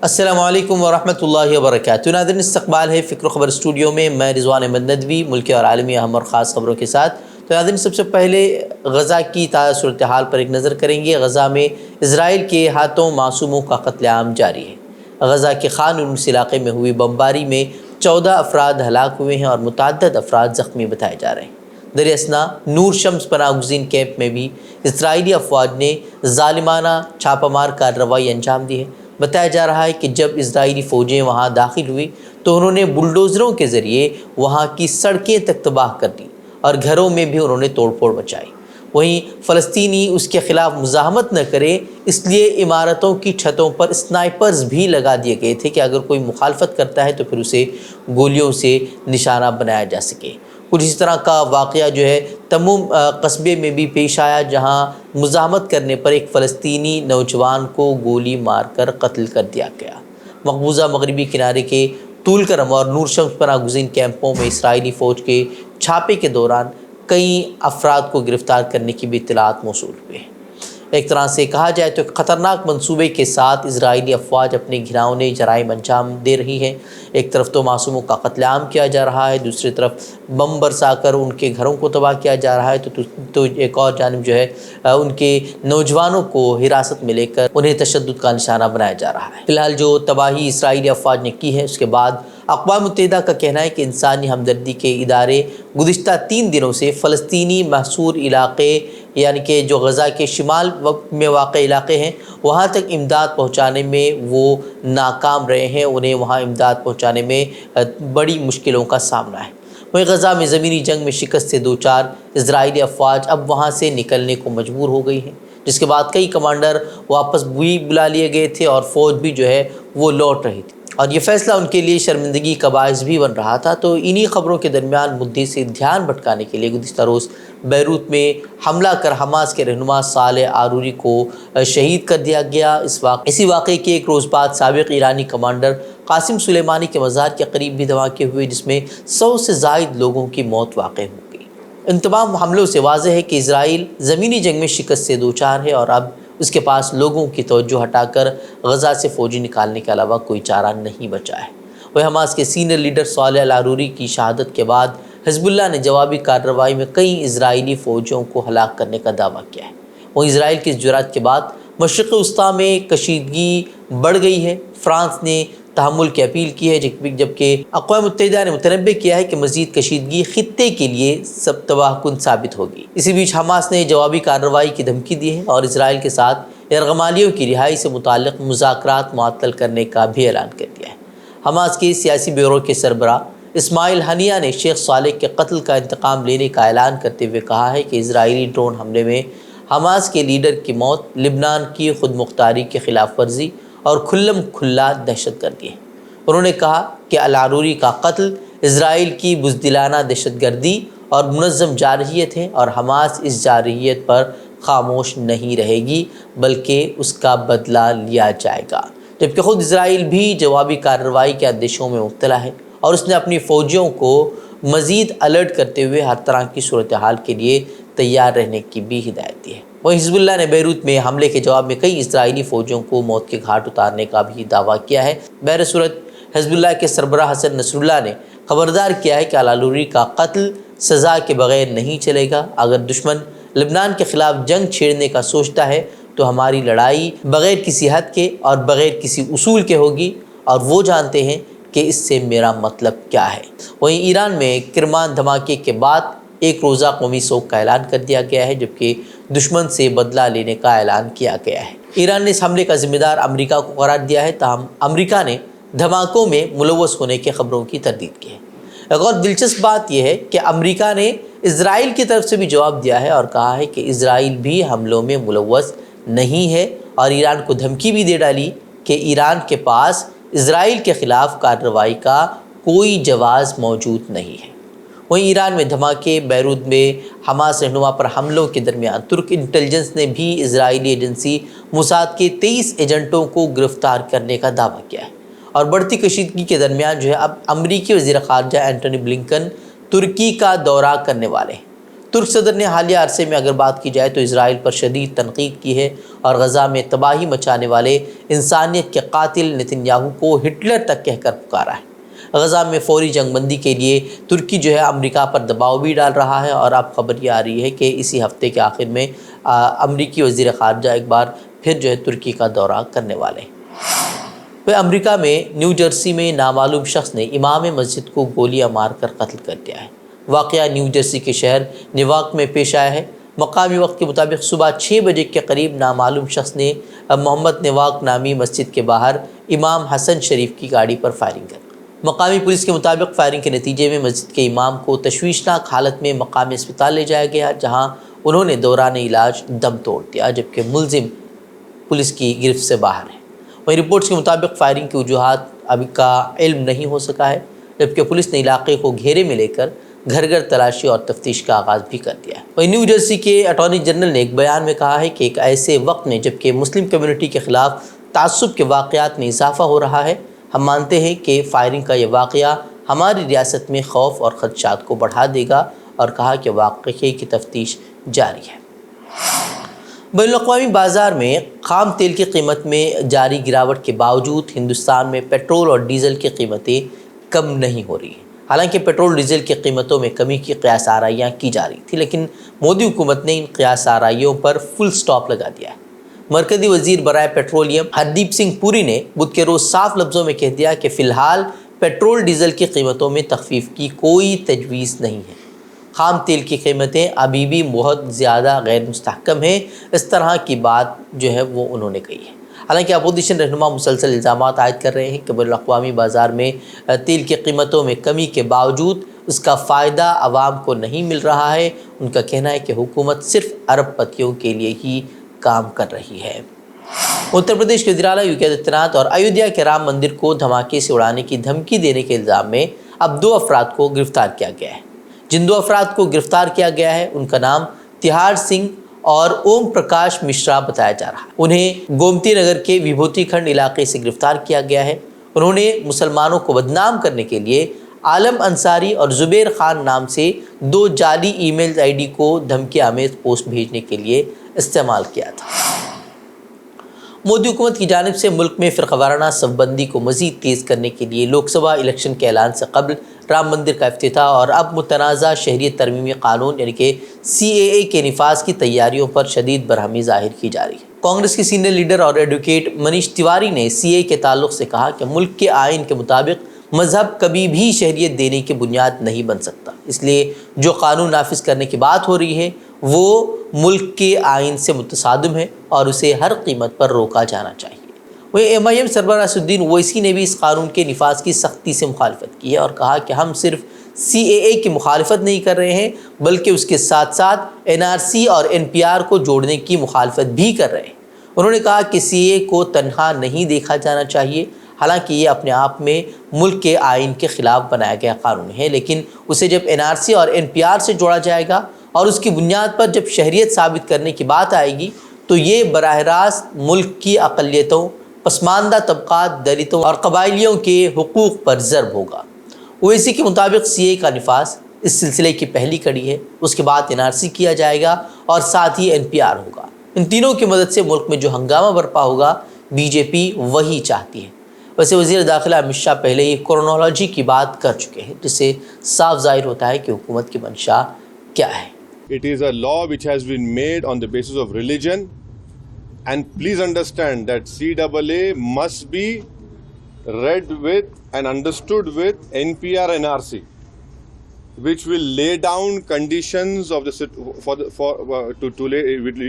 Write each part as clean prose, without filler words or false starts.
السلام علیکم ورحمۃ اللہ وبرکاتہ۔ ناظرین، استقبال ہے فکر و خبر اسٹوڈیو میں، میں رضوان احمد ندوی ملکی اور عالمی اہم اور خاص خبروں کے ساتھ۔ تو ناظرین، سب سے پہلے غزہ کی تازہ صورتحال پر ایک نظر کریں گے۔ غزہ میں اسرائیل کے ہاتھوں معصوموں کا قتل عام جاری ہے۔ غزہ کے خان یونس علاقے میں ہوئی بمباری میں 14 افراد ہلاک ہوئے ہیں اور متعدد افراد زخمی بتائے جا رہے ہیں۔ در اثنا نور شمس پناہ گزین کیمپ میں بھی اسرائیلی افواج نے ظالمانہ چھاپہ مار کارروائی انجام دی ہے۔ بتایا جا رہا ہے کہ جب اسرائیلی فوجیں وہاں داخل ہوئی تو انہوں نے بلڈوزروں کے ذریعے وہاں کی سڑکیں تک تباہ کر دی اور گھروں میں بھی انہوں نے توڑ پھوڑ مچائی۔ وہیں فلسطینی اس کے خلاف مزاحمت نہ کرے، اس لیے عمارتوں کی چھتوں پر اسنائپرز بھی لگا دیے گئے تھے کہ اگر کوئی مخالفت کرتا ہے تو پھر اسے گولیوں سے نشانہ بنایا جا سکے۔ کچھ اس طرح کا واقعہ جو ہے تموم قصبے میں بھی پیش آیا، جہاں مزاحمت کرنے پر ایک فلسطینی نوجوان کو گولی مار کر قتل کر دیا گیا۔ مقبوضہ مغربی کنارے کے طول کرم اور نور شمس پناہ گزین کیمپوں میں اسرائیلی فوج کے چھاپے کے دوران کئی افراد کو گرفتار کرنے کی بھی اطلاعات موصول ہوئے ہیں۔ ایک طرح سے کہا جائے تو ایک خطرناک منصوبے کے ساتھ اسرائیلی افواج اپنے گھناؤنے جرائم انجام دے رہی ہیں۔ ایک طرف تو معصوموں کا قتل عام کیا جا رہا ہے، دوسری طرف بم برسا کر ان کے گھروں کو تباہ کیا جا رہا ہے، تو ایک اور جانب جو ہے ان کے نوجوانوں کو حراست میں لے کر انہیں تشدد کا نشانہ بنایا جا رہا ہے۔ فی الحال جو تباہی اسرائیلی افواج نے کی ہے، اس کے بعد اقوام متحدہ کا کہنا ہے کہ انسانی ہمدردی کے ادارے گزشتہ 3 دنوں سے فلسطینی محصور علاقے، یعنی کہ جو غزہ کے شمال میں واقع علاقے ہیں، وہاں تک امداد پہنچانے میں وہ ناکام رہے ہیں۔ انہیں وہاں امداد پہنچانے میں بڑی مشکلوں کا سامنا ہے۔ وہیں غزہ میں زمینی جنگ میں شکست سے دوچار اسرائیلی افواج اب وہاں سے نکلنے کو مجبور ہو گئی ہیں، جس کے بعد کئی کمانڈر واپس بھی بلا لیے گئے تھے اور فوج بھی جو ہے وہ لوٹ رہی تھی، اور یہ فیصلہ ان کے لیے شرمندگی کا باعث بھی بن رہا تھا۔ تو انہی خبروں کے درمیان مدعے سے دھیان بھٹکانے کے لیے گزشتہ روز بیروت میں حملہ کر حماس کے رہنما صالح عارuri کو شہید کر دیا گیا۔ اسی واقعے کے ایک روز بعد سابق ایرانی کمانڈر قاسم سلیمانی کے مزار کے قریب بھی دھماکے ہوئے، جس میں 100 سے زائد لوگوں کی موت واقع ہو گئی۔ ان تمام حملوں سے واضح ہے کہ اسرائیل زمینی جنگ میں شکست سے دوچار ہے اور اب اس کے پاس لوگوں کی توجہ ہٹا کر غزہ سے فوجی نکالنے کے علاوہ کوئی چارہ نہیں بچا ہے۔ وہ حماس کے سینئر لیڈر صالح عارuri کی شہادت کے بعد حزب اللہ نے جوابی کارروائی میں کئی اسرائیلی فوجیوں کو ہلاک کرنے کا دعویٰ کیا ہے۔ وہ اسرائیل کی اس جرات کے بعد مشرق وسطیٰ میں کشیدگی بڑھ گئی ہے۔ فرانس نے تحمل کی اپیل کی ہے، جبکہ اقوام متحدہ نے متنبہ کیا ہے کہ مزید کشیدگی خطے کے لیے سب تباہ کن ثابت ہوگی۔ اسی بیچ حماس نے جوابی کارروائی کی دھمکی دی ہے اور اسرائیل کے ساتھ یرغمالیوں کی رہائی سے متعلق مذاکرات معطل کرنے کا بھی اعلان کر دیا ہے۔ حماس کے سیاسی بیورو کے سربراہ اسماعیل ہنیہ نے شیخ صالح کے قتل کا انتقام لینے کا اعلان کرتے ہوئے کہا ہے کہ اسرائیلی ڈرون حملے میں حماس کے لیڈر کی موت لبنان کی خود مختاری کی خلاف ورزی اور کھلم کھلا دہشت گردی ہے۔ انہوں نے کہا کہ العارuri کا قتل اسرائیل کی بزدلانہ دہشت گردی اور منظم جارحیت ہے اور حماس اس جارحیت پر خاموش نہیں رہے گی بلکہ اس کا بدلہ لیا جائے گا، جبکہ خود اسرائیل بھی جوابی کارروائی کے اندیشوں میں مبتلا ہے اور اس نے اپنی فوجیوں کو مزید الرٹ کرتے ہوئے ہر طرح کی صورتحال کے لیے تیار رہنے کی بھی ہدایت دی ہے۔ وہیں حزب اللہ نے بیروت میں حملے کے جواب میں کئی اسرائیلی فوجیوں کو موت کے گھاٹ اتارنے کا بھی دعویٰ کیا ہے۔ بہر صورت حزب اللہ کے سربراہ حسن نصر اللہ نے خبردار کیا ہے کہ العارuri کا قتل سزا کے بغیر نہیں چلے گا۔ اگر دشمن لبنان کے خلاف جنگ چھیڑنے کا سوچتا ہے تو ہماری لڑائی بغیر کسی حد کے اور بغیر کسی اصول کے ہوگی، اور وہ جانتے ہیں کہ اس سے میرا مطلب کیا ہے۔ وہیں ایران میں کرمان دھماکے کے بعد ایک روزہ قومی سوگ کا اعلان کر دیا گیا ہے، جبکہ دشمن سے بدلہ لینے کا اعلان کیا گیا ہے۔ ایران نے اس حملے کا ذمہ دار امریکہ کو قرار دیا ہے، تاہم امریکہ نے دھماکوں میں ملوث ہونے کے خبروں کی تردید کی ہے۔ ایک اور دلچسپ بات یہ ہے کہ امریکہ نے اسرائیل کی طرف سے بھی جواب دیا ہے اور کہا ہے کہ اسرائیل بھی حملوں میں ملوث نہیں ہے، اور ایران کو دھمکی بھی دے ڈالی کہ ایران کے پاس اسرائیل کے خلاف کارروائی کا کوئی جواز موجود نہیں ہے۔ وہیں ایران میں دھماکے، بیروت میں حماس رہنما پر حملوں کے درمیان ترک انٹیلیجنس نے بھی اسرائیلی ایجنسی موساد کے 23 ایجنٹوں کو گرفتار کرنے کا دعویٰ کیا ہے، اور بڑھتی کشیدگی کے درمیان جو ہے اب امریکی وزیر خارجہ اینٹونی بلنکن ترکی کا دورہ کرنے والے ہیں۔ ترک صدر نے حالیہ عرصے میں اگر بات کی جائے تو اسرائیل پر شدید تنقید کی ہے اور غزہ میں تباہی مچانے والے انسانیت کے قاتل نتن یاہو کو ہٹلر تک کہہ کر پکارا ہے۔ غزہ میں فوری جنگ بندی کے لیے ترکی جو ہے امریکہ پر دباؤ بھی ڈال رہا ہے، اور اب خبر یہ آ رہی ہے کہ اسی ہفتے کے آخر میں امریکی وزیر خارجہ ایک بار پھر جو ہے ترکی کا دورہ کرنے والے ہیں۔ وہ امریکہ میں نیو جرسی میں نامعلوم شخص نے امام مسجد کو گولیاں مار کر قتل کر دیا ہے۔ واقعہ نیو جرسی کے شہر نیواک میں پیش آیا ہے۔ مقامی وقت کے مطابق صبح 6 بجے کے قریب نامعلوم شخص نے محمد نیواک نامی مسجد کے باہر امام حسن شریف کی گاڑی پر فائرنگ کر دی۔ مقامی پولیس کے مطابق فائرنگ کے نتیجے میں مسجد کے امام کو تشویشناک حالت میں مقامی اسپتال لے جایا گیا، جہاں انہوں نے دوران علاج دم توڑ دیا، جبکہ ملزم پولیس کی گرفت سے باہر ہے۔ وہیں رپورٹس کے مطابق فائرنگ کی وجوہات ابھی کا علم نہیں ہو سکا ہے، جبکہ پولیس نے علاقے کو گھیرے میں لے کر گھر گھر تلاشی اور تفتیش کا آغاز بھی کر دیا ہے۔ وہیں نیو جرسی کے اٹارنی جنرل نے ایک بیان میں کہا ہے کہ ایک ایسے وقت میں جبکہ مسلم کمیونٹی کے خلاف تعصب کے واقعات میں اضافہ ہو رہا ہے، ہم مانتے ہیں کہ فائرنگ کا یہ واقعہ ہماری ریاست میں خوف اور خدشات کو بڑھا دے گا، اور کہا کہ واقعے کی تفتیش جاری ہے۔ بین الاقوامی بازار میں خام تیل کی قیمت میں جاری گراوٹ کے باوجود ہندوستان میں پیٹرول اور ڈیزل کی قیمتیں کم نہیں ہو رہی ہیں۔ حالانکہ پیٹرول ڈیزل کی قیمتوں میں کمی کی قیاس آرائیاں کی جا رہی تھی، لیکن مودی حکومت نے ان قیاس آرائیوں پر فل سٹاپ لگا دیا ہے۔ مرکزی وزیر برائے پیٹرولیم ہردیپ سنگھ پوری نے بدھ کے روز صاف لفظوں میں کہہ دیا کہ فی الحال پیٹرول ڈیزل کی قیمتوں میں تخفیف کی کوئی تجویز نہیں ہے۔ خام تیل کی قیمتیں ابھی بھی بہت زیادہ غیر مستحکم ہیں، اس طرح کی بات جو ہے وہ انہوں نے کہی ہے۔ حالانکہ اپوزیشن رہنما مسلسل الزامات عائد کر رہے ہیں کہ بین الاقوامی بازار میں تیل کی قیمتوں میں کمی کے باوجود اس کا فائدہ عوام کو نہیں مل رہا ہے۔ ان کا کہنا ہے کہ حکومت صرف ارب پتیوں کے لیے ہی کام کر رہی ہے۔ اتر پردیش کے وزیر اعلیٰ یوگی آدتیہ ناتھ اور ایودھیا کے رام مندر کو دھماکے سے اڑانے کی دھمکی دینے کے الزام میں اب 2 افراد کو گرفتار کیا گیا ہے۔ جن 2 افراد کو گرفتار کیا گیا ہے ان کا نام تہار سنگھ اور اوم پرکاش مشرا بتایا جا رہا ہے۔ انہیں گومتی نگر کے وبھوتی کھنڈ علاقے سے گرفتار کیا گیا ہے۔ انہوں نے مسلمانوں کو بدنام کرنے کے لیے عالم انصاری اور زبیر خان نام سے 2 جعلی ای میل آئی ڈی کو دھمکی آمیز پوسٹ بھیجنے کے لیے استعمال کیا تھا۔ مودی حکومت کی جانب سے ملک میں فرقہ وارانہ صف بندی کو مزید تیز کرنے کے لیے لوک سبھا الیکشن کے اعلان سے قبل رام مندر کا افتتاح اور اب متنازع شہریت ترمیمی قانون یعنی کہ CAA کے نفاذ کی تیاریوں پر شدید برہمی ظاہر کی جا رہی ہے۔ کانگریس کے سینئر لیڈر اور ایڈوکیٹ منیش تیواری نے CAA کے تعلق سے کہا کہ ملک کے آئین کے مطابق مذہب کبھی بھی شہریت دینے کی بنیاد نہیں بن سکتا، اس لیے جو قانون نافذ کرنے کی بات ہو رہی ہے وہ ملک کے آئین سے متصادم ہے اور اسے ہر قیمت پر روکا جانا چاہیے۔ وہیں MIM سربراہ اسد الدین اویسی نے بھی اس قانون کے نفاذ کی سختی سے مخالفت کی ہے اور کہا کہ ہم صرف CAA کی مخالفت نہیں کر رہے ہیں بلکہ اس کے ساتھ ساتھ NRC اور NPR کو جوڑنے کی مخالفت بھی کر رہے ہیں۔ انہوں نے کہا کہ CAA کو تنہا نہیں دیکھا جانا چاہیے، حالانکہ یہ اپنے آپ میں ملک کے آئین کے خلاف بنایا گیا قانون ہے، لیکن اسے جب NRC اور NPR سے جوڑا جائے گا اور اس کی بنیاد پر جب شہریت ثابت کرنے کی بات آئے گی تو یہ براہ راست ملک کی اقلیتوں، پسماندہ طبقات، دلتوں اور قبائلیوں کے حقوق پر ضرب ہوگا۔ اویسی کے مطابق CAA کا نفاذ اس سلسلے کی پہلی کڑی ہے، اس کے بعد NRC کیا جائے گا اور ساتھ ہی NPR ہوگا۔ ان تینوں کی مدد سے ملک میں جو ہنگامہ برپا ہوگا BJP وہی چاہتی ہے۔ ویسے وزیر داخلہ امت شاہ پہلے ہی کرونالوجی کی بات کر چکے ہیں، جس سے صاف ظاہر ہوتا ہے کہ حکومت کی منشا کیا ہے۔ It is a law which has been made on the basis of religion, and please understand that CAA must be read with and understood with NPR and NRC, which will lay down conditions of the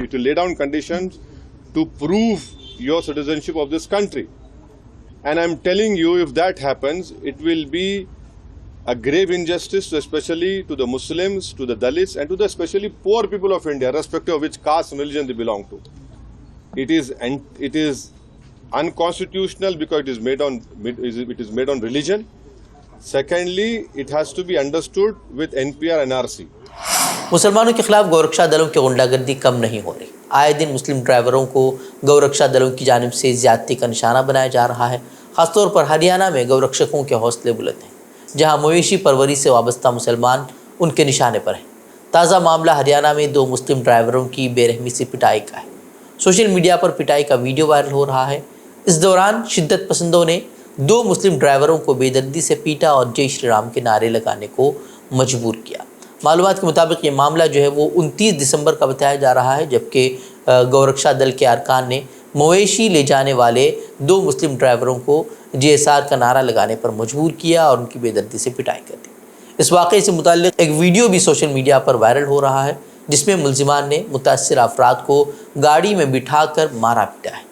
to lay down conditions to prove your citizenship of this country. And I'm telling you, if that happens, it will be a grave injustice, especially to the Muslims, to the Dalits, and to the especially poor people of India, irrespective of which caste and religion they belong to. It is unconstitutional because it is made on religion. Secondly, it has to be understood with NPR and NRC. مسلمانوں کے خلاف گورکشا دلوں کی غنڈہ گردی کم نہیں ہو رہی۔ آئے دن مسلم ڈرائیوروں کو گورکشا دلوں کی جانب سے زیادتی کا نشانہ بنایا جا رہا ہے۔ خاص طور پر ہریانہ میں گورکشکوں کے حوصلے بلند ہیں، جہاں مویشی پروری سے وابستہ مسلمان ان کے نشانے پر ہیں۔ تازہ معاملہ ہریانہ میں 2 مسلم ڈرائیوروں کی بے رحمی سے پٹائی کا ہے۔ سوشل میڈیا پر پٹائی کا ویڈیو وائرل ہو رہا ہے۔ اس دوران شدت پسندوں نے 2 مسلم ڈرائیوروں کو بے دردی سے پیٹا اور جے شری رام کے نعرے لگانے کو مجبور کیا۔ معلومات کے مطابق یہ معاملہ جو ہے وہ 29 دسمبر کا بتایا جا رہا ہے، جبکہ گورکشا دل کے ارکان نے مویشی لے جانے والے 2 مسلم ڈرائیوروں کو GSR کا نعرہ لگانے پر مجبور کیا اور ان کی بے دردی سے پٹائی کر دی۔ اس واقعے سے متعلق ایک ویڈیو بھی سوشل میڈیا پر وائرل ہو رہا ہے، جس میں ملزمان نے متاثرہ افراد کو گاڑی میں بٹھا کر مارا پیٹا ہے۔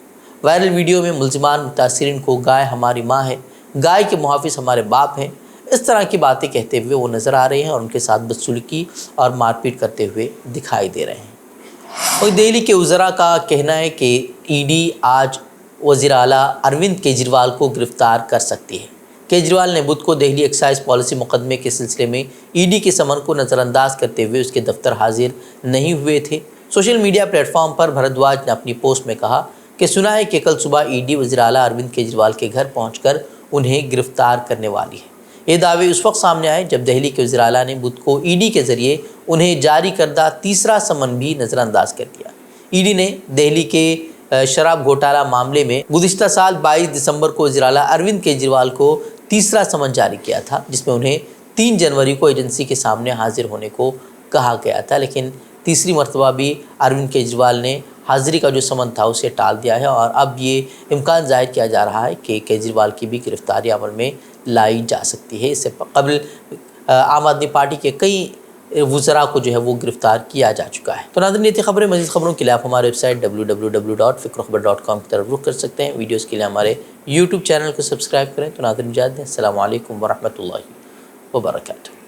وائرل ویڈیو میں ملزمان متاثرین کو گائے ہماری ماں ہے، گائے کے محافظ ہمارے باپ ہیں، اس طرح کی باتیں کہتے ہوئے وہ نظر آ رہے ہیں اور ان کے ساتھ بدسلوکی اور مار پیٹ کرتے ہوئے دکھائی دے رہے ہیں۔ اور دہلی کے وزراء کا کہنا ہے کہ ED آج وزیر اعلیٰ اروند کیجریوال کو گرفتار کر سکتی ہے۔ کیجریوال نے بدھ کو دہلی ایکسائز پالیسی مقدمے کے سلسلے میں ED کے سمن کو نظر انداز کرتے ہوئے اس کے دفتر حاضر نہیں ہوئے تھے۔ سوشل میڈیا پلیٹ فارم پر بھردواج نے اپنی پوسٹ میں کہا کہ سنا ہے کہ کل صبح ED وزیر اعلیٰ اروند کیجریوال کے گھر پہنچ کر انہیں گرفتار کرنے والی ہے۔ یہ دعوے اس وقت سامنے آئے جب دہلی کے وزیر اعلیٰ نے بدھ کو ED کے ذریعے انہیں جاری کردہ تیسرا سمن بھی نظر انداز کر دیا۔ ED نے دہلی کے شراب گھوٹالہ معاملے میں گزشتہ سال 22 دسمبر کو وزیر اعلیٰ اروند کیجریوال کو تیسرا سمن جاری کیا تھا، جس میں انہیں 3 جنوری کو ایجنسی کے سامنے حاضر ہونے کو کہا گیا تھا، لیکن تیسری مرتبہ بھی اروند کیجریوال نے حاضری کا جو سمن تھا اسے ٹال دیا ہے اور اب یہ امکان ظاہر کیا جا رہا ہے کہ کیجریوال کی بھی گرفتاری عمل میں لائی جا سکتی ہے۔ اس سے قبل عام آدمی پارٹی کے کئی وزراء کو جو ہے وہ گرفتار کیا جا چکا ہے۔ تو ناظرین، یہ تھی خبریں۔ مزید خبروں کے لیے آپ ہمارے ویب سائٹ www.fikrokhabar.com کی طرف رخ کر سکتے ہیں۔ ویڈیوز کے لیے ہمارے YouTube چینل کو سبسکرائب کریں۔ تو ناظرین، اجازت دیں۔ السلام علیکم ورحمۃ اللہ وبرکاتہ۔